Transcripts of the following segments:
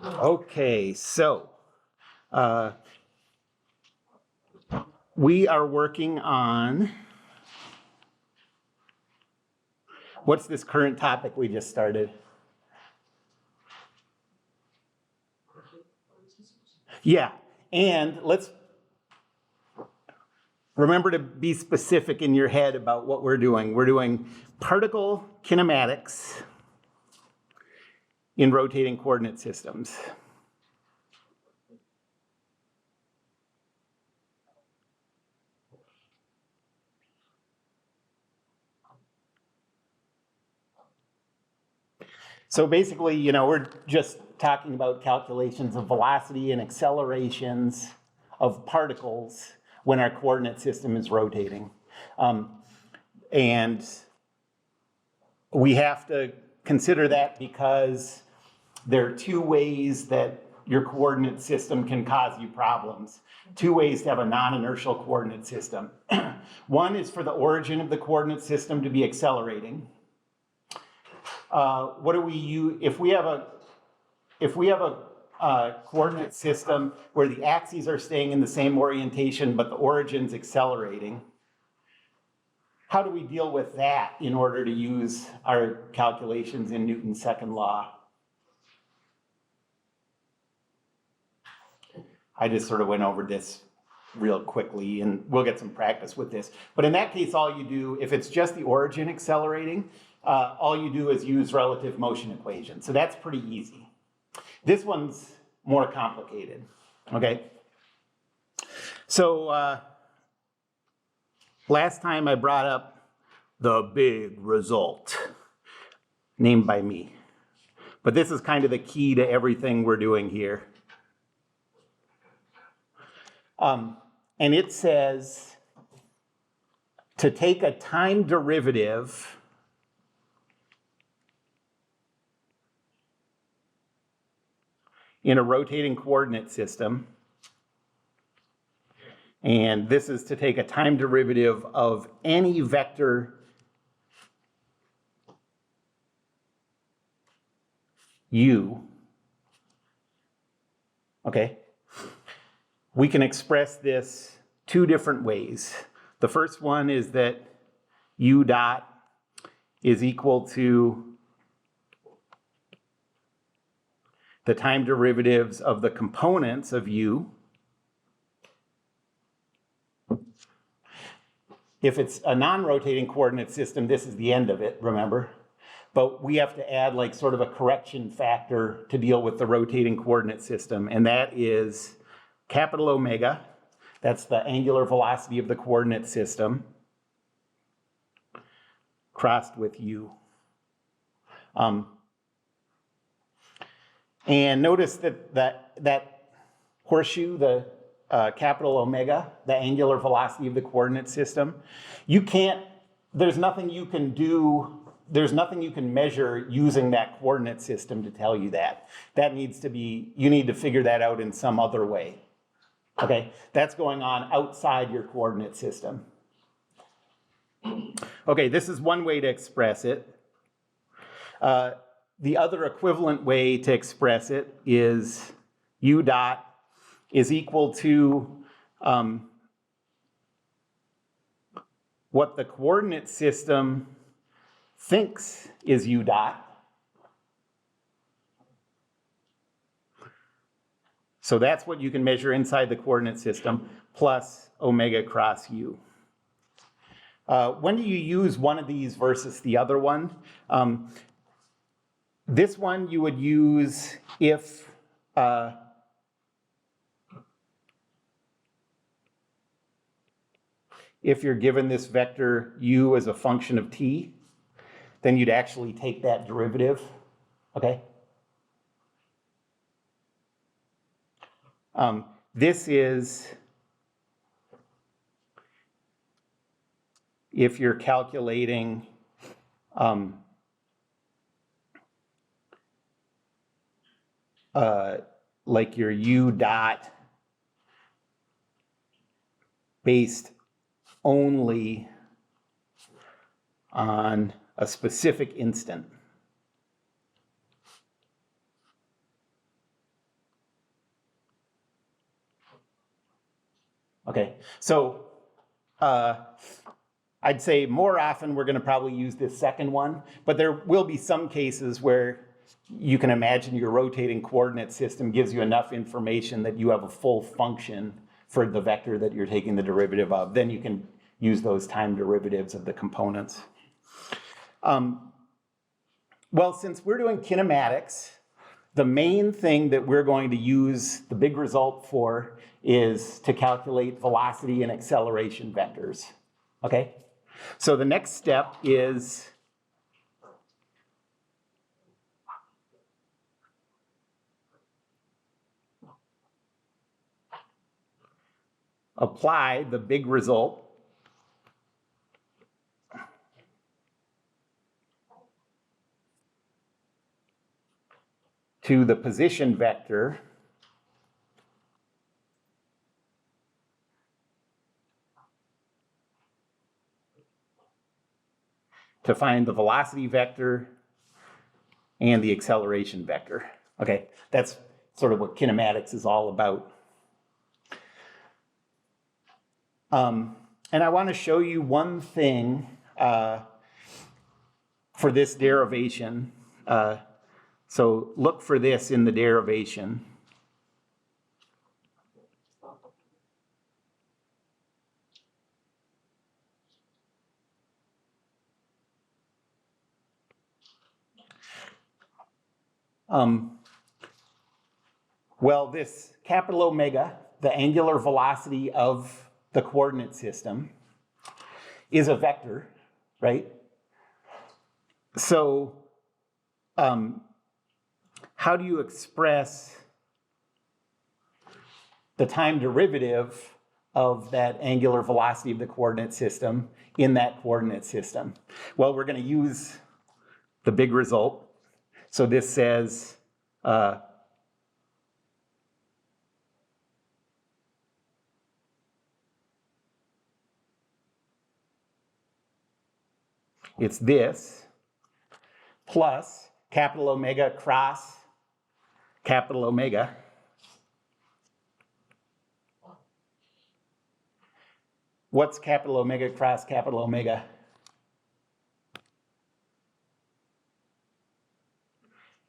Okay, so we are working on, what's this current topic we just started? Yeah, and let's remember to be specific in your head about what we're doing. We're doing particle kinematics in rotating coordinate systems. So basically, we're just talking about calculations of velocity and accelerations of particles when our coordinate system is rotating. And we have to consider that because there are two ways that your coordinate system can cause you problems. Two ways to have a non-inertial coordinate system. One is for the origin of the coordinate system to be accelerating. What do we use if we have a coordinate system where the axes are staying in the same orientation but the origin's accelerating? How do we deal with that in order to use our calculations in Newton's second law? I just sort of went over this real quickly, and we'll get some practice with this. But in that case, all you do, if it's just the origin accelerating, all you do is use relative motion equation. So that's pretty easy. This one's more complicated, okay? So last time I brought up the big result, named by me. But this is kind of the key to everything we're doing here. And it says to take a time derivative in a rotating coordinate system, and this is to take a time derivative of any vector u, okay? We can express this two different ways. The first one is that u dot is equal to the time derivatives of the components of u. If it's a non-rotating coordinate system, this is the end of it, remember? But we have to add like sort of a correction factor to deal with the rotating coordinate system, and that is capital omega. That's the angular velocity of the coordinate system crossed with u. And notice that horseshoe, the capital omega, the angular velocity of the coordinate system, there's nothing you can do, there's nothing you can measure using that coordinate system to tell you that. You need to figure that out in some other way. Okay, that's going on outside your coordinate system. Okay, this is one way to express it. The other equivalent way to express it is u dot is equal to what the coordinate system thinks is u dot. So that's what you can measure inside the coordinate system, plus omega cross u. When do you use one of these versus the other one? This one you would use if you're given this vector u as a function of t, then you'd actually take that derivative, okay? This is if you're calculating like your u dot based only on a specific instant. Okay, so I'd say more often we're going to probably use this second one, but there will be some cases where you can imagine your rotating coordinate system gives you enough information that you have a full function for the vector that you're taking the derivative of. Then you can use those time derivatives of the components. Well, since we're doing kinematics, the main thing that we're going to use the big result for is to calculate velocity and acceleration vectors, okay? So the next step is apply the big result to the position vector to find the velocity vector and the acceleration vector. Okay, that's sort of what kinematics is all about. And I want to show you one thing for this derivation. So look for this in the derivation. Well, this capital omega, the angular velocity of the coordinate system, is a vector, right? So how do you express the time derivative of that angular velocity of the coordinate system in that coordinate system? Well, we're going to use the big result. So this says it's this plus capital omega cross capital omega What's capital omega cross capital omega?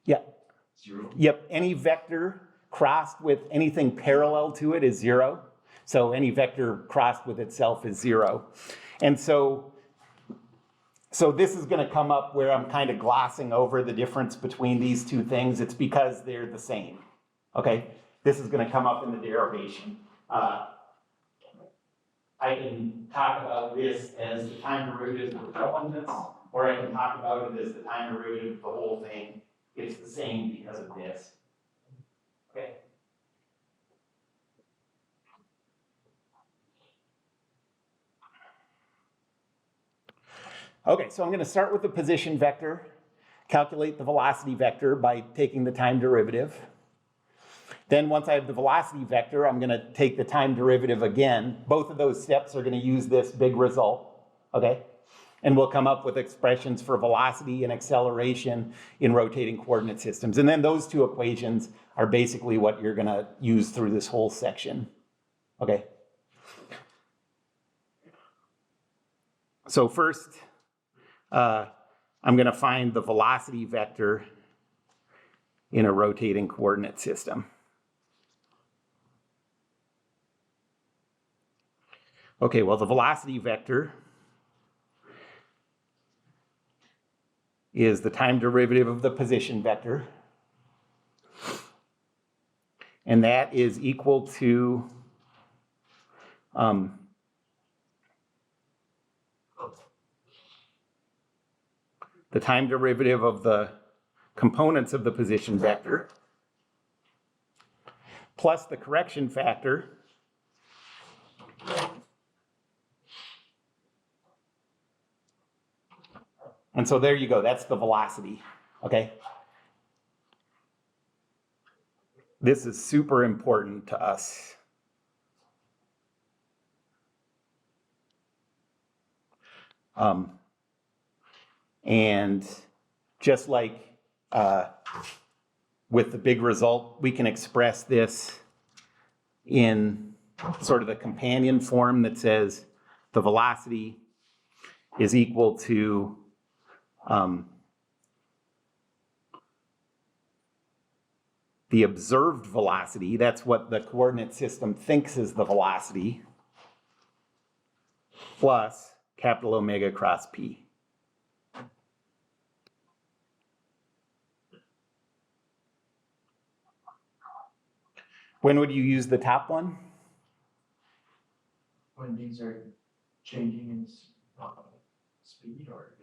Yeah. Zero. Yep, any vector crossed with anything parallel to it is zero. So any vector crossed with itself is zero. And so this is going to come up where I'm kind of glossing over the difference between these two things. It's because they're the same. Okay, this is going to come up in the derivation. I can talk about this as the time derivative of the elements, or I can talk about it as the time derivative of the whole thing. It's the same because of this. Okay. Okay, so I'm going to start with the position vector, calculate the velocity vector by taking the time derivative. Then once I have the velocity vector, I'm going to take the time derivative again. Both of those steps are going to use this big result, okay? And we'll come up with expressions for velocity and acceleration in rotating coordinate systems. And then those two equations are basically what you're going to use through this whole section, okay? So first, I'm going to find the velocity vector in a rotating coordinate system. Okay, well, the velocity vector is the time derivative of the position vector. And that is equal to the time derivative of the components of the position vector plus the correction factor and so there you go, that's the velocity, okay? This is super important to us. And just like with the big result, we can express this in sort of the companion form that says the velocity is equal to the observed velocity. That's what the coordinate system thinks is the velocity, plus capital omega cross p. When would you use the top one? When these are changing in speed, or?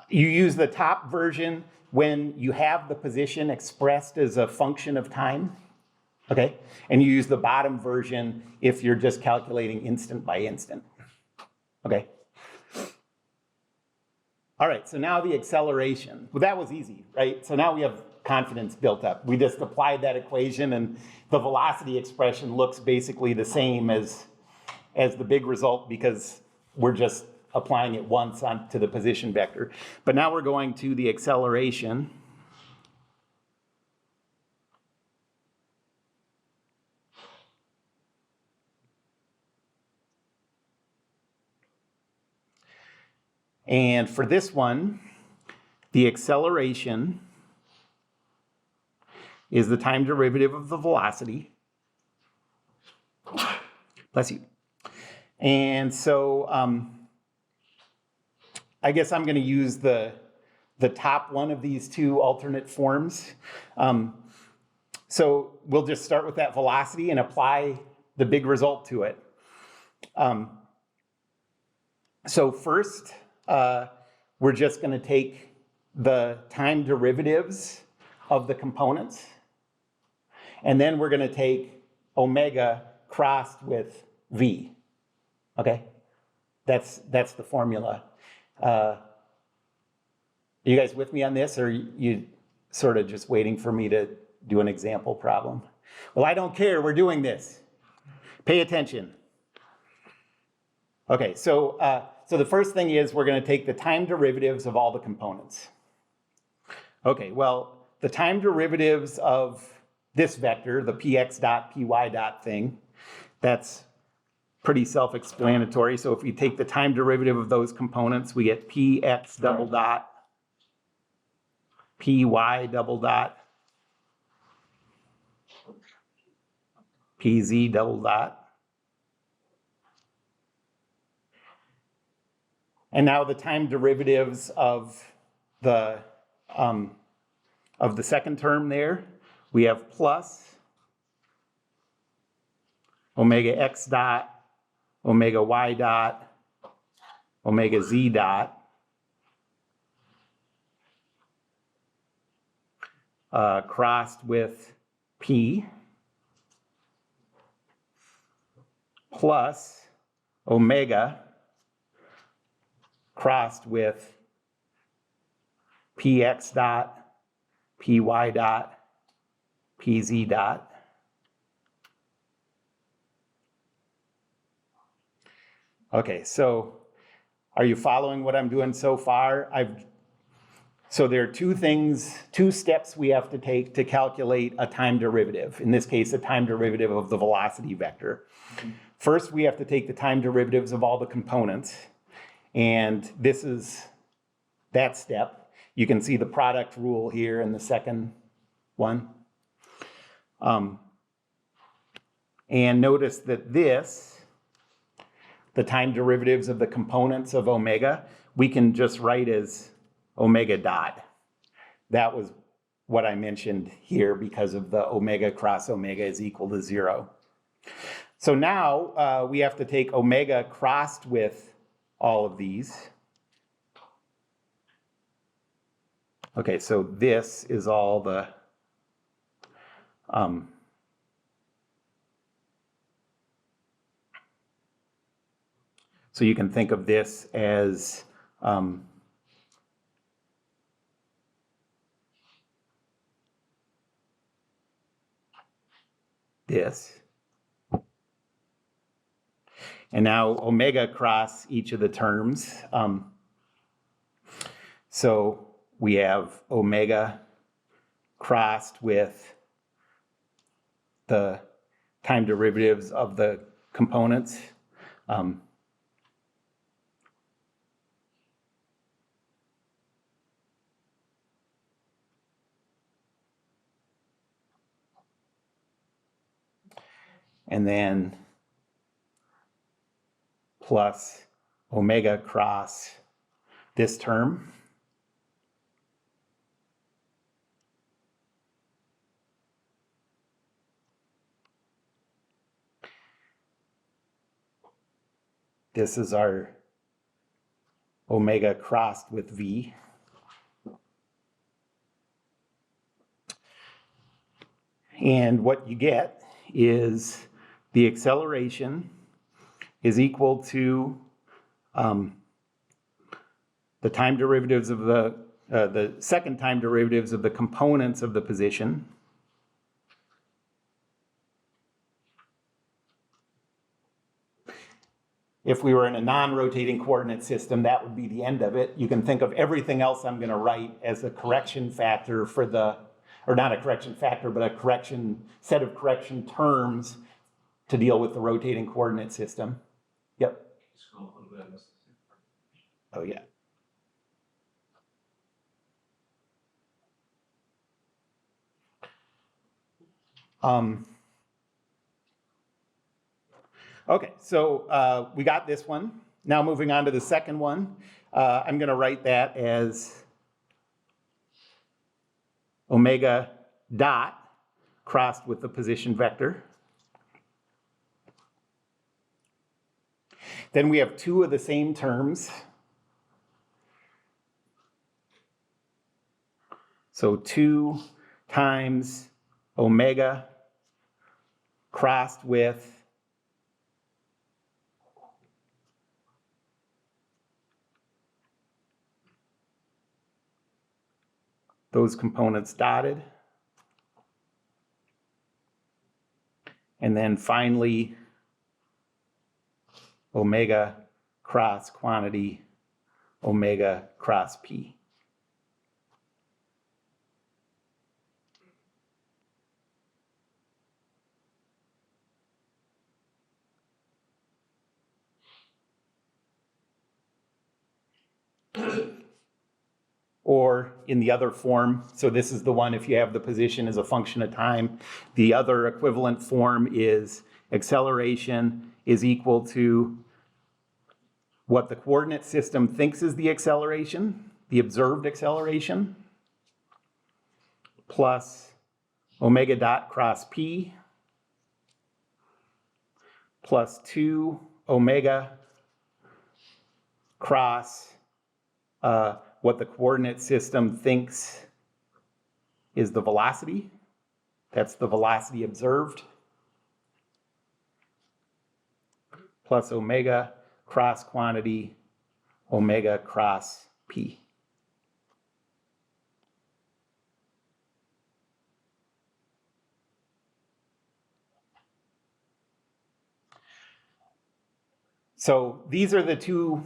You use the top version when you have the position expressed as a function of time, okay? And you use the bottom version if you're just calculating instant by instant, okay? All right, so now the acceleration. Well, that was easy, right? So now we have confidence built up. We just applied that equation, and the velocity expression looks basically the same as the big result because we're just applying it once onto the position vector. But now we're going to the acceleration. And for this one, the acceleration is the time derivative of the velocity. Bless you. And so I guess I'm going to use the top one of these two alternate forms. So we'll just start with that velocity and apply the big result to it. So first, we're just going to take the time derivatives of the components, and then we're going to take omega crossed with v. Okay, that's the formula. Are you guys with me on this, or are you sort of just waiting for me to do an example problem? Well, I don't care. We're doing this. Pay attention. Okay, so the first thing is we're going to take the time derivatives of all the components. Okay, well, the time derivatives of this vector, the px dot py dot thing, that's pretty self-explanatory. So if we take the time derivative of those components, we get px double dot, py double dot, pz double dot. And now the time derivatives of the second term there, we have plus omega x dot, omega y dot, omega z dot, crossed with p, plus omega crossed with px dot, py dot, pz dot. Okay, so are you following what I'm doing so far? So there are two steps we have to take to calculate a time derivative. In this case, a time derivative of the velocity vector. First, we have to take the time derivatives of all the components. And this is that step. You can see the product rule here in the second one. And notice that this, the time derivatives of the components of omega, we can just write as omega dot. That was what I mentioned here because of the omega cross omega is equal to 0. So now we have to take omega crossed with all of these. Okay, so this is all the so you can think of this as this. And now omega cross each of the terms. So we have omega crossed with the time derivatives of the components. And then plus omega cross this term. This is our omega crossed with V. And what you get is the acceleration is equal to the time derivatives of the second time derivatives of the components of the position. If we were in a non-rotating coordinate system, that would be the end of it. You can think of everything else I'm going to write as a correction factor for the, or not a correction factor, but a correction set of correction terms to deal with the rotating coordinate system. Yep. Scroll a little bit. Oh, yeah. Okay, so we got this one. Now moving on to the second one, I'm going to write that as omega dot crossed with the position vector. Then we have two of the same terms. So 2 times omega crossed with those components dotted. And then finally, omega cross quantity, omega cross P. Or in the other form, so this is the one if you have the position as a function of time. The other equivalent form is acceleration is equal to what the coordinate system thinks is the acceleration, the observed acceleration, plus omega dot cross P, plus 2 omega cross what the coordinate system thinks is the velocity. That's the velocity observed. Plus omega cross quantity, omega cross P. So these are the two,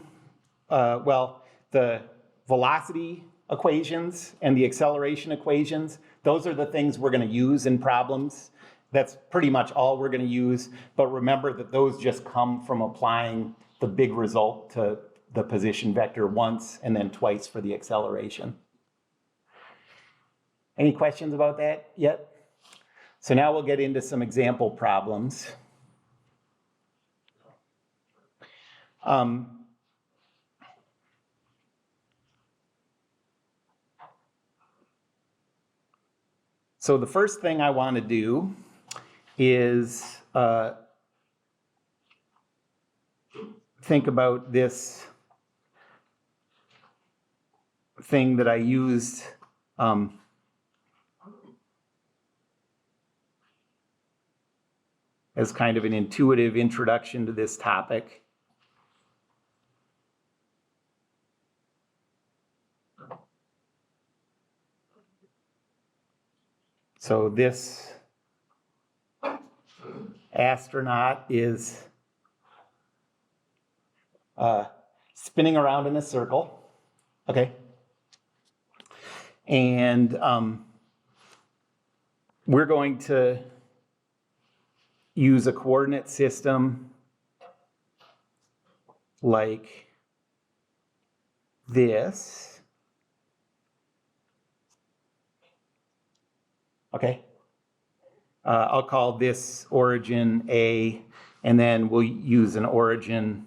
the velocity equations and the acceleration equations. Those are the things we're going to use in problems. That's pretty much all we're going to use. But remember that those just come from applying the big result to the position vector once and then twice for the acceleration. Any questions about that yet? So now we'll get into some example problems. So the first thing I want to do is think about this thing that I used as kind of an intuitive introduction to this topic. So this astronaut is spinning around in a circle, okay? And we're going to use a coordinate system like this. Okay. I'll call this origin A, and then we'll use an origin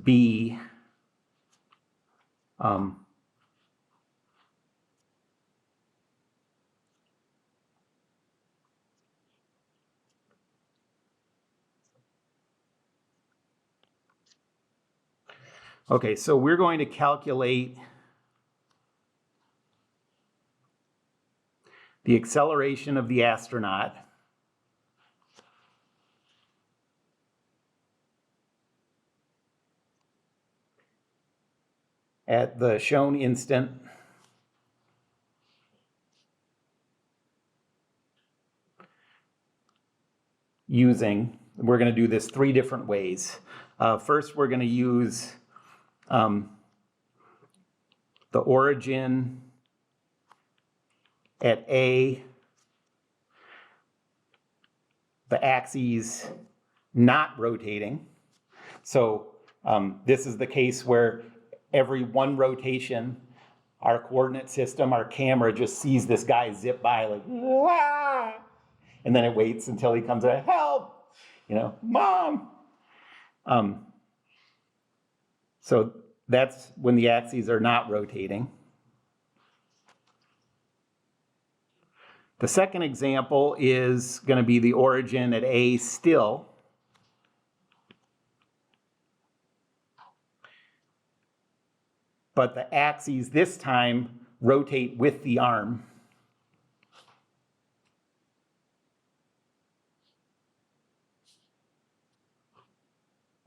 B. Okay, so we're going to calculate the acceleration of the astronaut at the shown instant using, we're going to do this 3 different ways. First, we're going to use the origin at A, the axes not rotating. So this is the case where every 1 rotation, our coordinate system, our camera just sees this guy zip by like, wah! And then it waits until he comes out, help, mom. So that's when the axes are not rotating. The second example is going to be the origin at A still. But the axes this time rotate with the arm.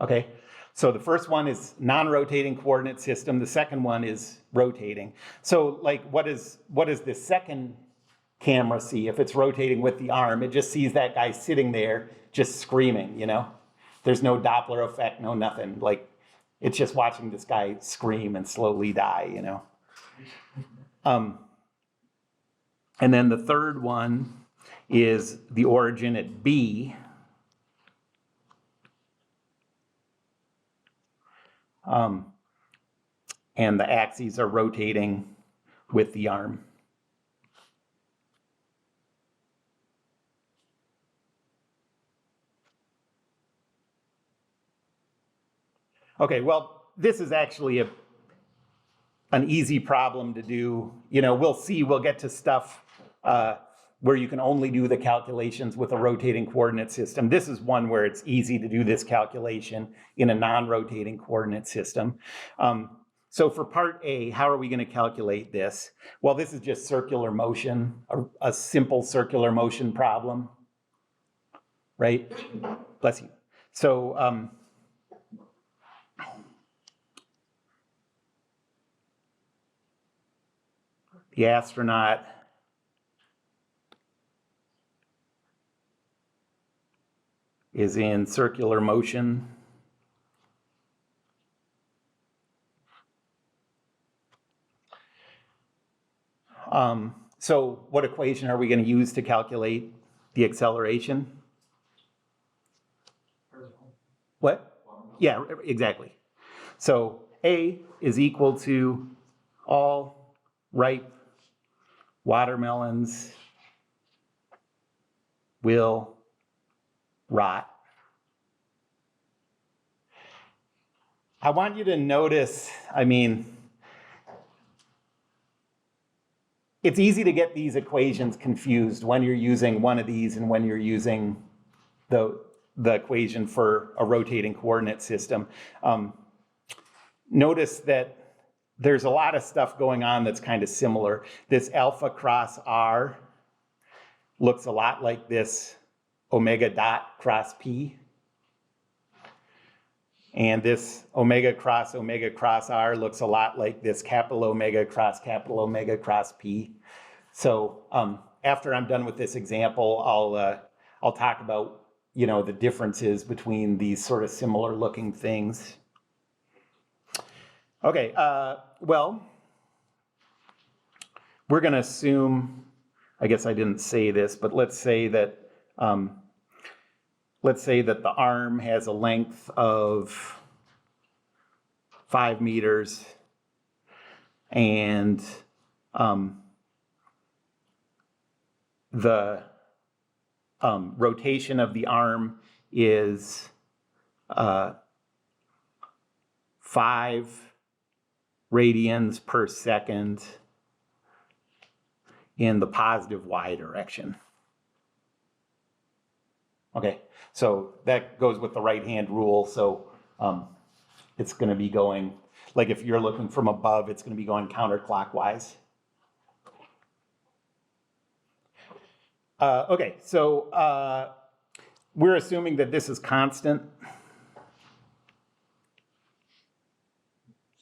Okay, so the first one is non-rotating coordinate system. The second one is rotating. So like what does the second camera see if it's rotating with the arm? It just sees that guy sitting there just screaming, There's no Doppler effect, no nothing. Like it's just watching this guy scream and slowly die, And then the third one is the origin at B. And the axes are rotating with the arm. Okay, well, this is actually an easy problem to do. We'll get to stuff where you can only do the calculations with a rotating coordinate system. This is one where it's easy to do this calculation in a non-rotating coordinate system. So for part A, how are we going to calculate this? Well, this is just circular motion, a simple circular motion problem, right? Bless you. So the astronaut is in circular motion. So what equation are we going to use to calculate the acceleration? What? Yeah, exactly. So A is equal to all ripe watermelons will rot. I want you to notice, it's easy to get these equations confused when you're using one of these and when you're using the equation for a rotating coordinate system. Notice that there's a lot of stuff going on that's kind of similar. This alpha cross R looks a lot like this omega dot cross P. And this omega cross R looks a lot like this capital omega cross P. So after I'm done with this example, I'll talk about the differences between these sort of similar looking things. Okay, well, we're going to assume, I guess I didn't say this, but let's say that the arm has a length of 5 meters. And the rotation of the arm is 5 radians per second in the positive y direction. Okay, so that goes with the right-hand rule. So it's going to be going, like if you're looking from above, it's going to be going counterclockwise. Okay, so we're assuming that this is constant.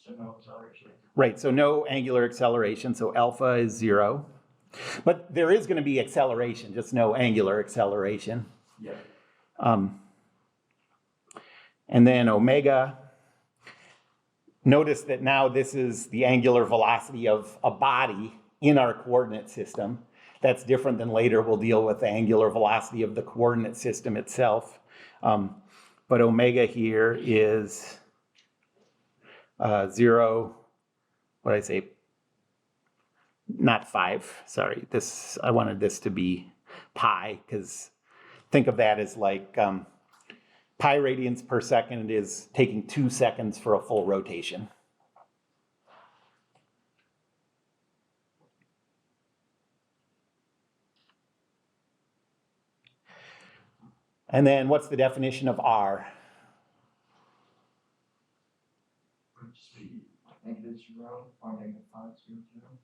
So no acceleration. Right, so no angular acceleration, so alpha is 0. But there is going to be acceleration, just no angular acceleration. Yeah. And then omega, notice that now this is the angular velocity of a body in our coordinate system. That's different than later we'll deal with the angular velocity of the coordinate system itself. But omega here is 0, what did I say? Not 5, sorry. I wanted this to be pi, because think of that as like pi radians per second is taking 2 seconds for a full rotation. And then what's the definition of R? Speed, -0 or -5, 0.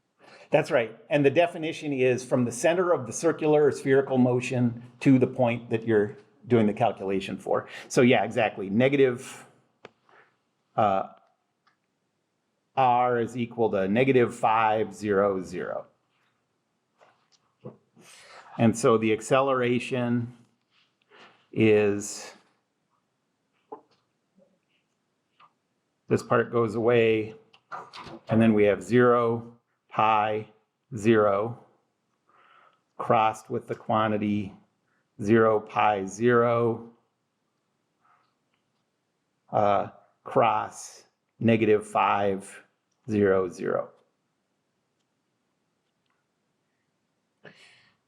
That's right. And the definition is from the center of the circular or spherical motion to the point that you're doing the calculation for. So yeah, exactly. Negative R is equal to -5, 0, 0. And so the acceleration is, this part goes away, and then we have 0, pi, 0, crossed with the quantity 0, pi, 0, cross -5, 0, 0.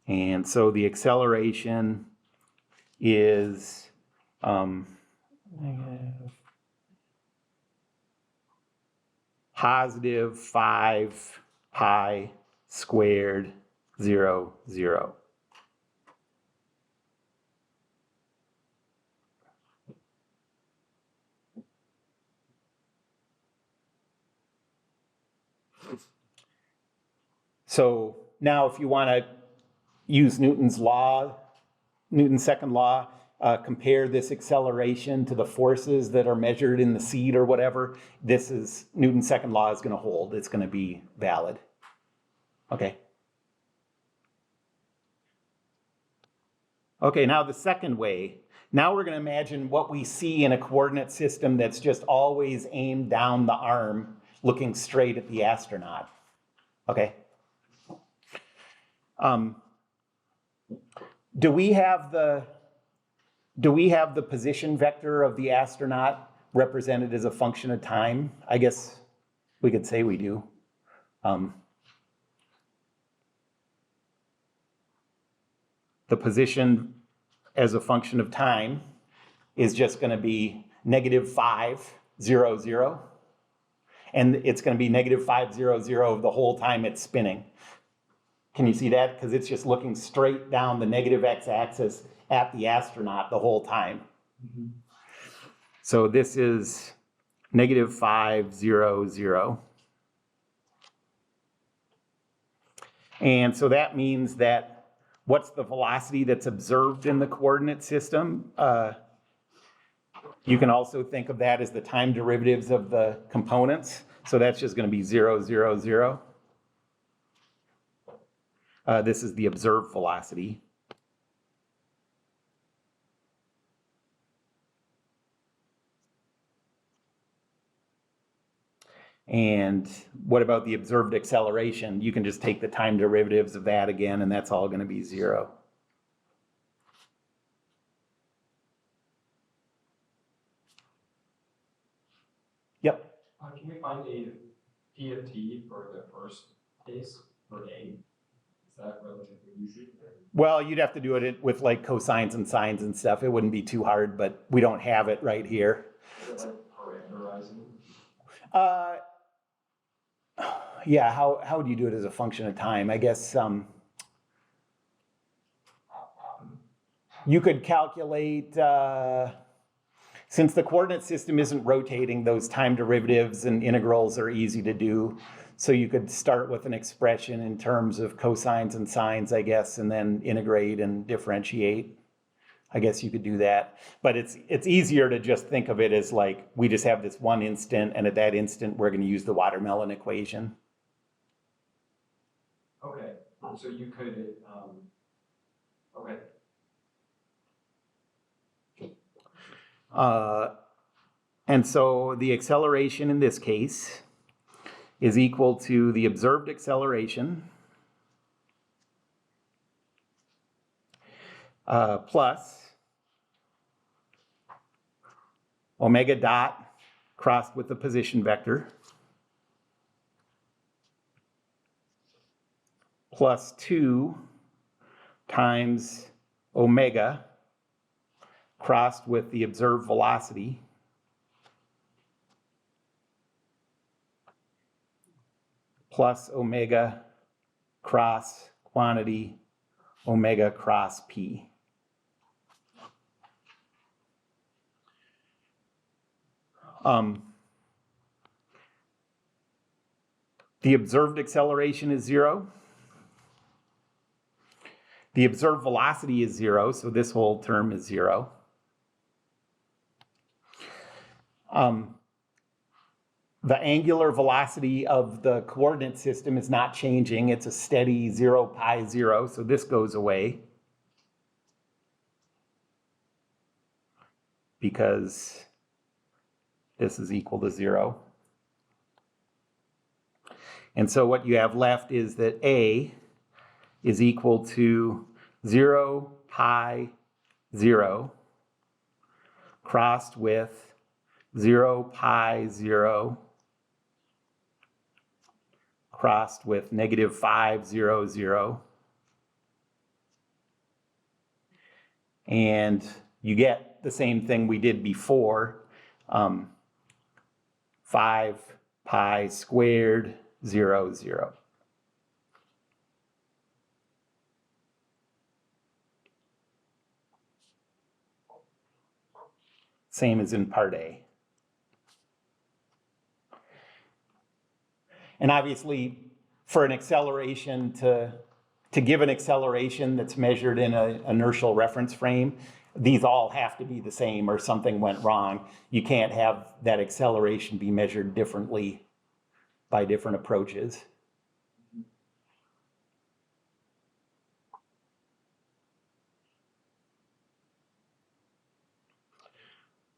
And so the acceleration is positive 5 pi squared 0, 0. So now if you want to use Newton's second law, compare this acceleration to the forces that are measured in the seat or whatever, Newton's second law is going to hold. It's going to be valid. Okay. Okay, now the second way. Now we're going to imagine what we see in a coordinate system that's just always aimed down the arm, looking straight at the astronaut. Okay. Do we have the position vector of the astronaut represented as a function of time? I guess we could say we do. The position as a function of time is just going to be -5, 0, 0. And it's going to be -5, 0, 0 the whole time it's spinning. Can you see that? Because it's just looking straight down the negative x-axis at the astronaut the whole time. Mm-hmm. So this is -5, 0, 0. And so that means that what's the velocity that's observed in the coordinate system? You can also think of that as the time derivatives of the components. So that's just going to be 0, 0, 0. This is the observed velocity. And what about the observed acceleration? You can just take the time derivatives of that again, and that's all going to be 0. Yep. Can we find a P of t for the first case for A? Is that relatively easy? Well, you'd have to do it with like cosines and sines and stuff. It wouldn't be too hard, but we don't have it right here. Is it like parameterizing? Yeah, how would you do it as a function of time? I guess you could calculate, since the coordinate system isn't rotating, those time derivatives and integrals are easy to do. So you could start with an expression in terms of cosines and sines, I guess, and then integrate and differentiate. I guess you could do that. But it's easier to just think of it as like, we just have this one instant, and at that instant, we're going to use the watermelon equation. Okay, so you could, okay. And so the acceleration in this case is equal to the observed acceleration plus omega dot crossed with the position vector plus 2 times omega crossed with the observed velocity plus omega cross quantity omega cross p. The observed acceleration is 0. The observed velocity is 0, so this whole term is 0. The angular velocity of the coordinate system is not changing. It's a steady 0, pi 0, so this goes away because this is equal to 0. And so what you have left is that A is equal to 0, pi 0 crossed with 0, pi 0 crossed with negative 5, 0, 0. And you get the same thing we did before, 5 pi squared 0, 0. Same as in part A. And obviously, for an acceleration to give an acceleration that's measured in an inertial reference frame, these all have to be the same or something went wrong. You can't have that acceleration be measured differently by different approaches.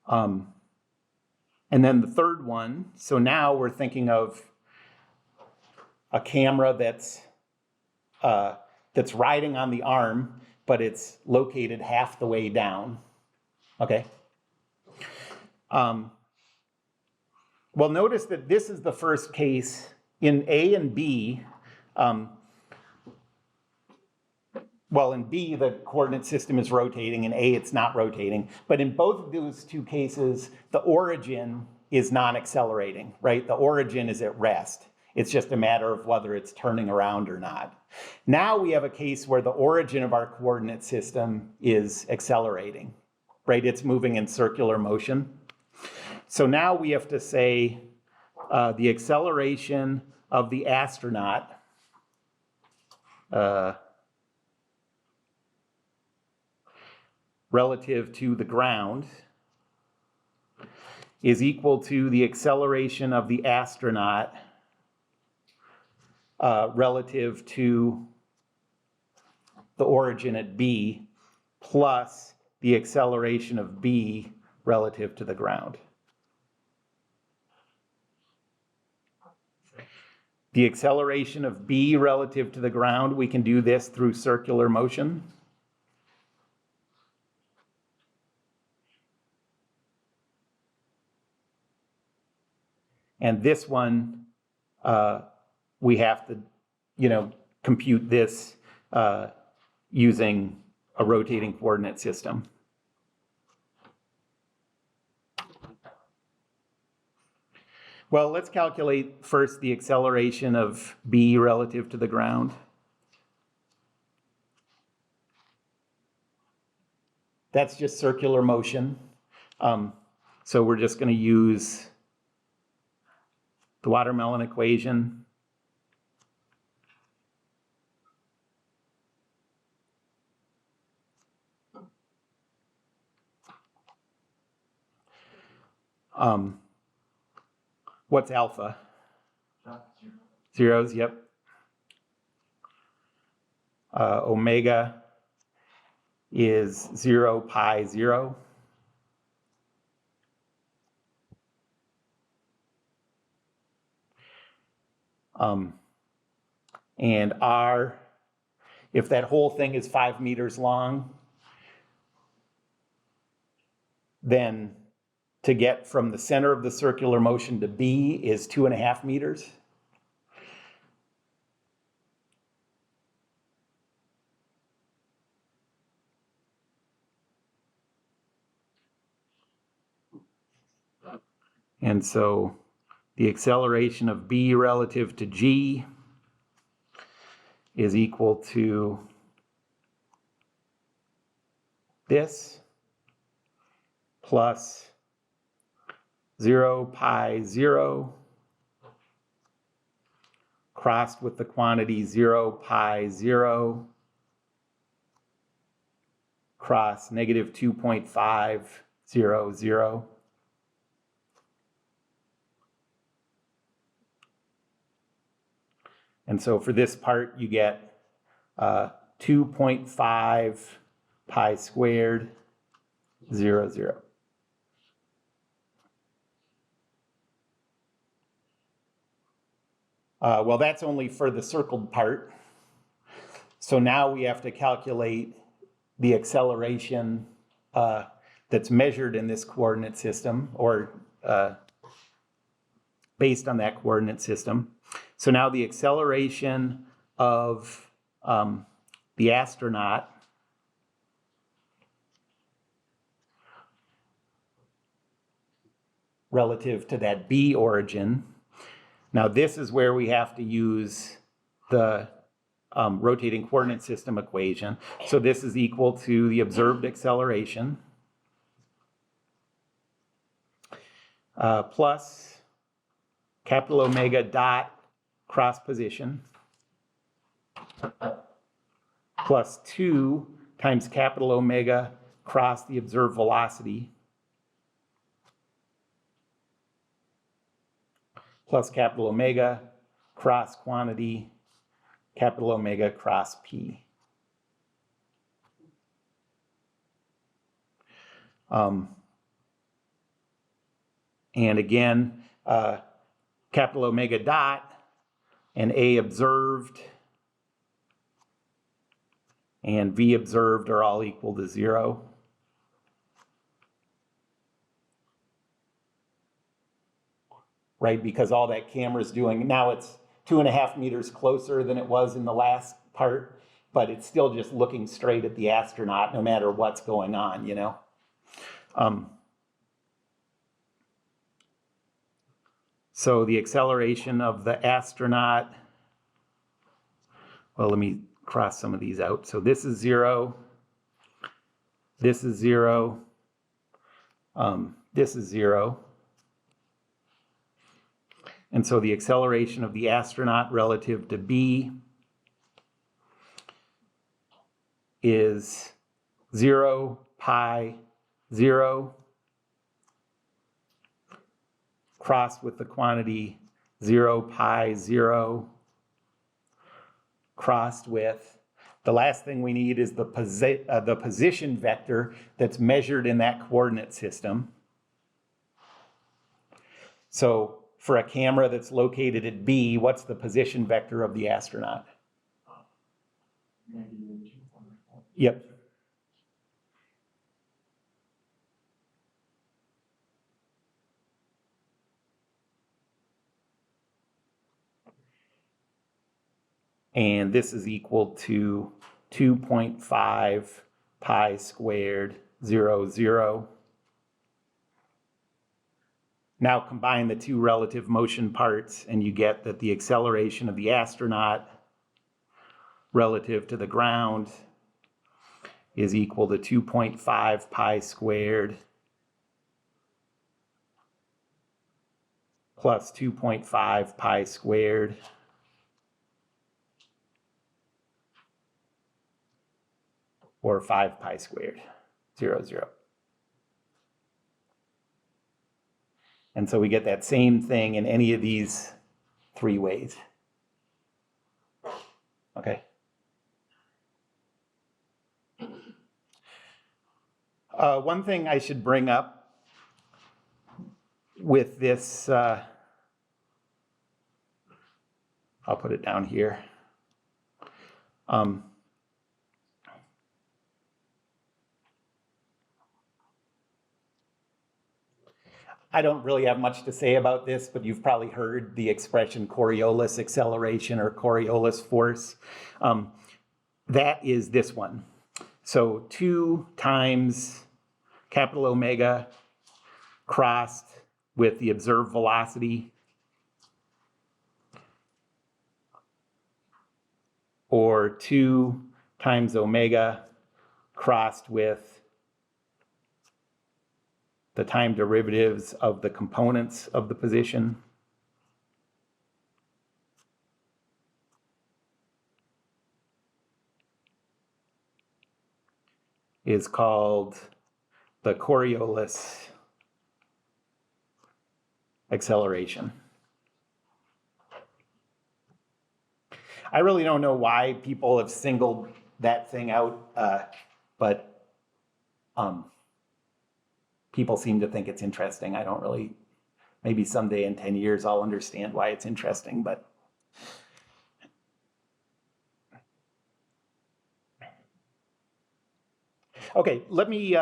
And then the third one, so now we're thinking of a camera that's riding on the arm, but it's located half the way down. Okay. Well, notice that this is the first case in A and B. Well, in B, the coordinate system is rotating. In A, it's not rotating. But in both of those two cases, the origin is non-accelerating, right? The origin is at rest. It's just a matter of whether it's turning around or not. Now we have a case where the origin of our coordinate system is accelerating, right? It's moving in circular motion. So now we have to say the acceleration of the astronaut relative to the ground is equal to the acceleration of the astronaut relative to the origin at B plus the acceleration of B relative to the ground. The acceleration of B relative to the ground, we can do this through circular motion. And this one, we have to, compute this using a rotating coordinate system. Well, let's calculate first the acceleration of B relative to the ground. That's just circular motion. So we're just going to use the watermelon equation. What's alpha? Zeros, yep. Omega is 0, pi, 0. And R, if that whole thing is 5 meters long, then to get from the center of the circular motion to B is 2.5 meters. And so the acceleration of B relative to G is equal to this plus 0, pi, 0 crossed with the quantity 0, pi, 0 cross negative 2.500. And so for this part, you get 2.5 pi squared, 0, 0. Well, that's only for the circled part. So now we have to calculate the acceleration that's measured in this coordinate system, or based on that coordinate system. So now the acceleration of the astronaut relative to that B origin. Now this is where we have to use the rotating coordinate system equation. So this is equal to the observed acceleration plus capital omega dot cross position plus 2 times capital omega cross the observed velocity plus capital omega cross quantity capital omega cross P. And again, capital omega dot and A observed and V observed are all equal to 0. Right, because all that camera's doing, now it's 2.5 meters closer than it was in the last part, but it's still just looking straight at the astronaut no matter what's going on, So the acceleration of the astronaut, well, let me cross some of these out. So this is 0, this is 0, this is 0. And so the acceleration of the astronaut relative to B is 0, pi, 0, crossed with the quantity 0, pi, 0, crossed with, the last thing we need is the position vector that's measured in that coordinate system. So for a camera that's located at B, what's the position vector of the astronaut? Yep. And this is equal to 2.5 pi squared 0, 0. Now combine the two relative motion parts and you get that the acceleration of the astronaut relative to the ground is equal to 2.5 pi squared plus 2.5 pi squared or 5 pi squared, 0, 0. And so we get that same thing in any of these three ways. Okay. One thing I should bring up with this, I'll put it down here. I don't really have much to say about this, but you've probably heard the expression Coriolis acceleration or Coriolis force. That is this one. So 2 times capital omega crossed with the observed velocity, or 2 times omega crossed with the time derivatives of the components of the position. Is called the Coriolis acceleration. I really don't know why people have singled that thing out, but people seem to think it's interesting. I don't really, maybe someday in 10 years I'll understand why it's interesting, but. Okay, let me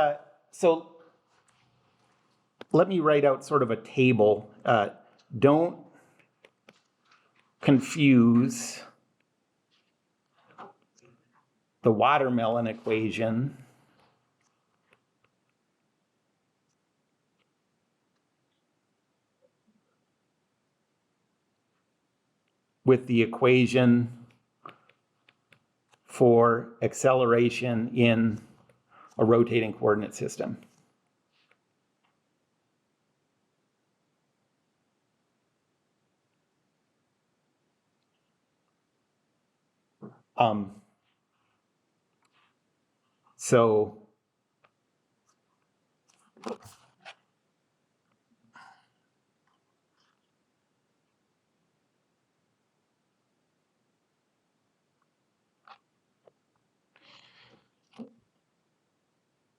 write out sort of a table. Don't confuse the watermelon equation with the equation for acceleration in a rotating coordinate system. So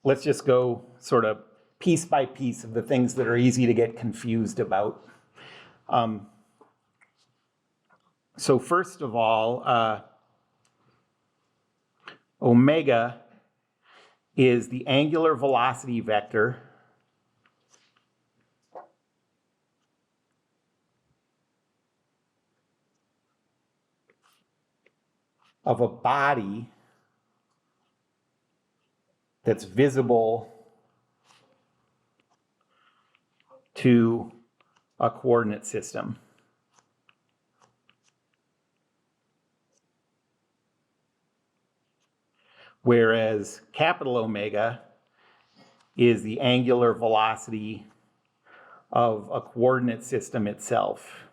let's just go sort of piece by piece of the things that are easy to get confused about. So first of all, omega is the angular velocity vector of a body that's visible to a coordinate system. Whereas capital omega is the angular velocity of a coordinate system itself.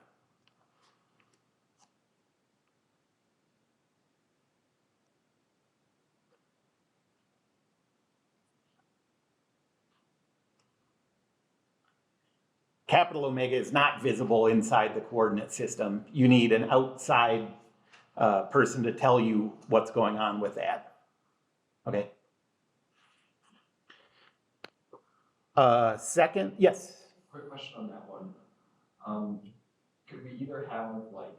Capital omega is not visible inside the coordinate system. You need an outside person to tell you what's going on with that. Okay. Second, yes? Quick question on that one. Could we either have like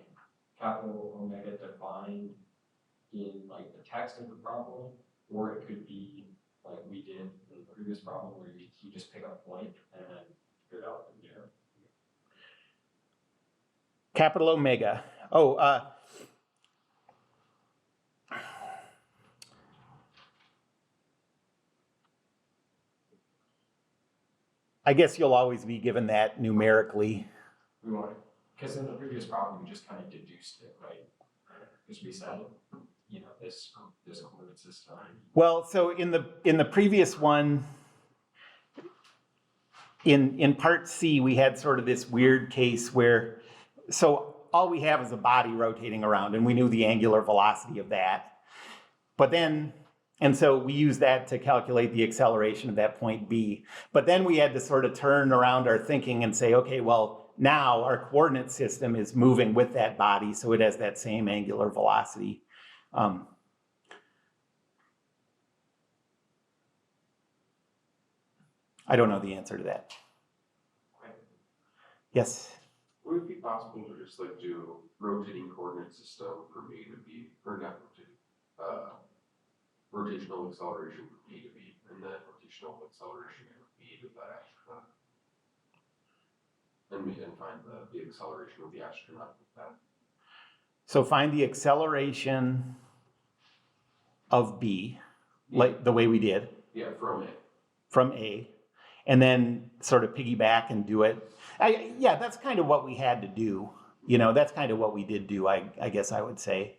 capital omega defined in like the text of the problem, or it could be like we did in the previous problem where you just pick a point and then figure it out from there? Capital omega. I guess you'll always be given that numerically. We want, because in the previous problem, we just kind of deduced it, right? Because we said, you know, this coordinate system. Well, so in the previous one, in part C, we had sort of this weird case where, so all we have is a body rotating around, and we knew the angular velocity of that. But then, and so we used that to calculate the acceleration of that point B. But then we had to sort of turn around our thinking and say, okay, well, now our coordinate system is moving with that body, so it has that same angular velocity. I don't know the answer to that. Yes? Would it be possible to just like do rotating coordinate system from A to B, or not rotating, rotational acceleration from A to B, and then rotational acceleration from B to the astronaut? And we can find the acceleration of the astronaut with that. So find the acceleration of B, like the way we did, Yeah, from A. from A, and then sort of piggyback and do it. Yeah, that's kind of what we had to do. You know, that's kind of what we did do, I guess I would say.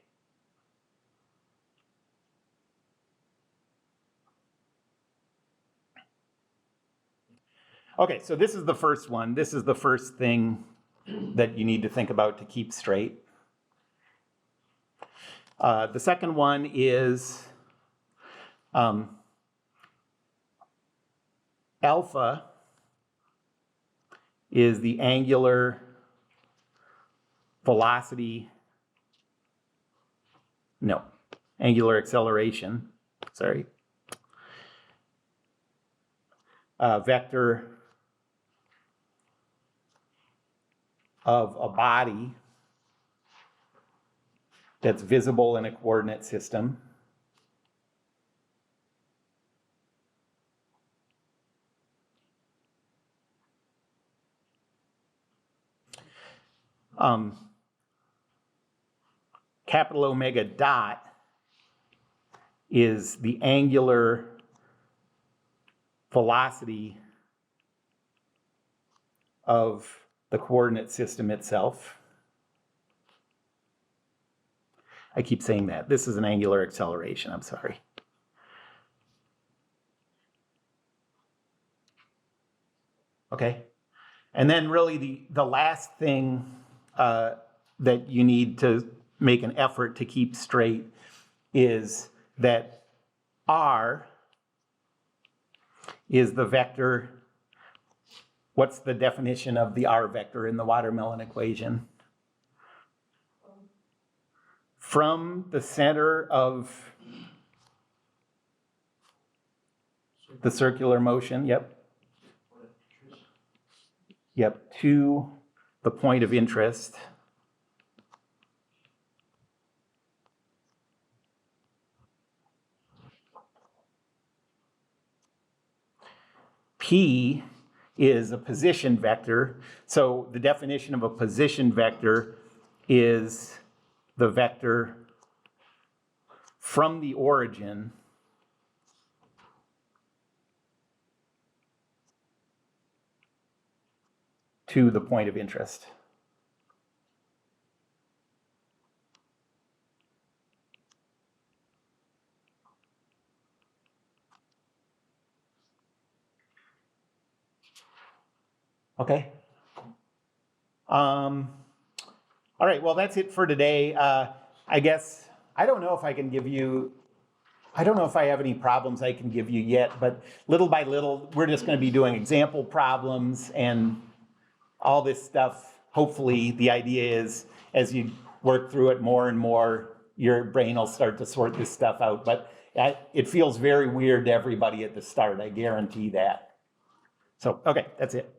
Okay, so this is the first one. This is the first thing that you need to think about to keep straight. The second one is alpha is the angular velocity, no, angular acceleration, sorry, vector of a body that's visible in a coordinate system. Capital omega dot is the angular velocity of the coordinate system itself. I keep saying that. This is an angular acceleration, I'm sorry. Okay? And then really the last thing that you need to make an effort to keep straight is that R is the vector. What's the definition of the R vector in the watermelon equation? From the center of the circular motion, yep. Yep, to the point of interest. P is a position vector. So the definition of a position vector is the vector from the origin to the point of interest. Okay. All right, well, that's it for today. I guess, I don't know if I can give you, I don't know if I have any problems I can give you yet, but little by little, we're just going to be doing example problems and all this stuff. Hopefully, the idea is as you work through it more and more, your brain will start to sort this stuff out. But it feels very weird to everybody at the start, I guarantee that. So, okay, that's it.